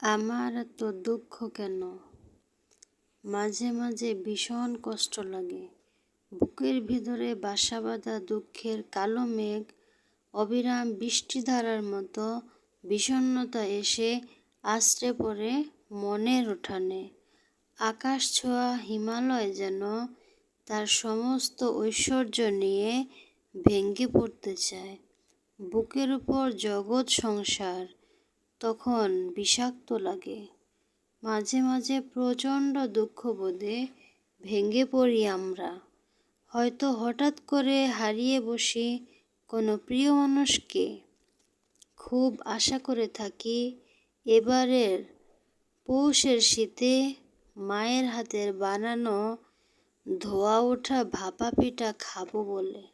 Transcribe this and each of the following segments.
আমার এত দুঃখ কেন? মাঝে মাঝে ভীষণ কষ্ট লাগে। বুকের ভিতরে বাসা বাঁধা দুঃখের কালো মেঘ অবিরাম বৃষ্টিধারার মতো বিষণ্ণতা এসে আছড়ে পড়ে মনের উঠানে। আকাশ ছোঁয়া হিমালয় যেন তার সমস্ত ঐশ্বর্য নিয়ে ভেঙে পড়তে চায়। বুকের উপর জগৎ সংসার তখন বিষাক্ত লাগে। মাঝে মাঝে প্রচণ্ড দুঃখবোধে ভেঙে পড়ি আমরা। হয়তো হঠাৎ করে হারিয়ে বসি কোনো প্রিয় মানুষকে। খুব আশা করে থাকি এবারের পৌষের শীতে মায়ের হাতের বানানো ধোয়া ওঠা ভাপা পিঠা খাবো বলে।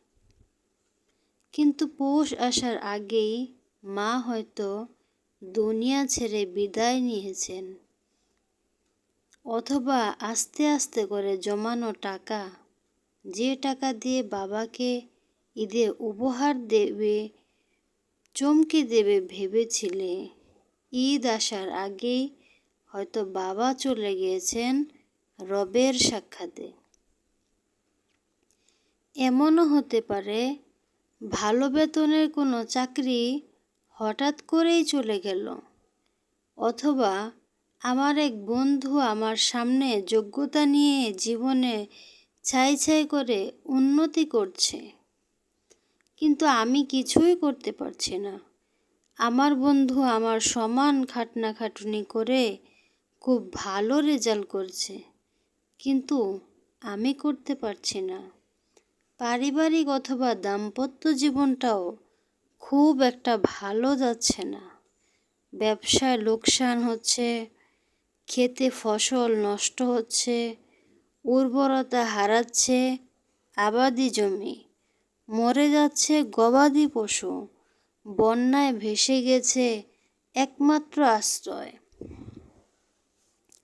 কিন্তু পৌষ আসার আগেই মা হয়তো দুনিয়া ছেড়ে বিদায় নিয়েছেন। অথবা আস্তে আস্তে করে জমানো টাকা, যে টাকা দিয়ে বাবাকে ঈদে উপহার দেবে, চমকে দেবে ভেবেছিলে, ঈদ আসার আগেই হয়তো বাবা চলে গিয়েছেন রবের সাক্ষাতে। এমনও হতে পারে ভালো বেতনের কোনো চাকরি হঠাৎ করেই চলে গেল। অথবা আমার এক বন্ধু আমার সামনে যোগ্যতা নিয়ে জীবনে ছাই ছাই করে উন্নতি করছে, কিন্তু আমি কিছুই করতে পারছি না। আমার বন্ধু আমার সমান খাটনি করে খুব ভালো রেজাল্ট করছে, কিন্তু আমি করতে পারছি না। পারিবারিক অথবা দাম্পত্য জীবনটাও খুব একটা ভালো যাচ্ছে না। ব্যবসায় লোকসান হচ্ছে, খেতে ফসল নষ্ট হচ্ছে, উর্বরতা হারাচ্ছে আবাদি জমি, মরে যাচ্ছে গবাদি পশু, বন্যায় ভেসে গেছে একমাত্র আশ্রয়,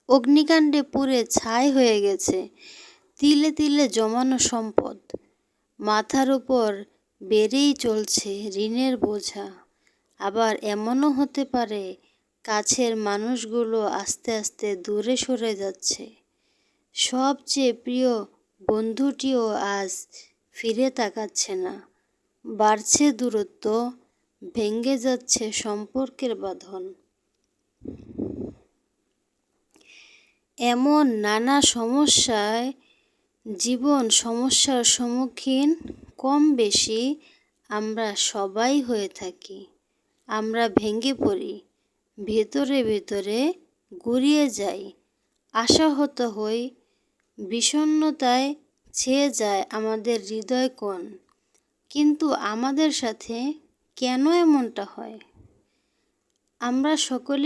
অগ্নিকাণ্ডে পুড়ে ছাই হয়ে গেছে তিলে তিলে জমানো সম্পদ। মাথার উপর বেড়েই চলছে ঋণের বোঝা। আবার এমনও হতে পারে কাছের মানুষগুলো আস্তে আস্তে দূরে সরে যাচ্ছে। সবচেয়ে প্রিয় বন্ধুটিও আজ ফিরে তাকাচ্ছে না। বাড়ছে দূরত্ব, ভেঙে যাচ্ছে সম্পর্কের বাঁধন। এমন নানা সমস্যার সম্মুখীন কম বেশি আমরা সবাই হয়ে থাকি। আমরা ভেঙে পড়ি, ভেতরে ভেতরে গুঁড়িয়ে যাই, আশাহত হই, বিষণ্ণতায় ছেয়ে যায় আমাদের হৃদয় কোণ। কিন্তু আমাদের সাথে কেন এমনটা হয়? আমরা সকলে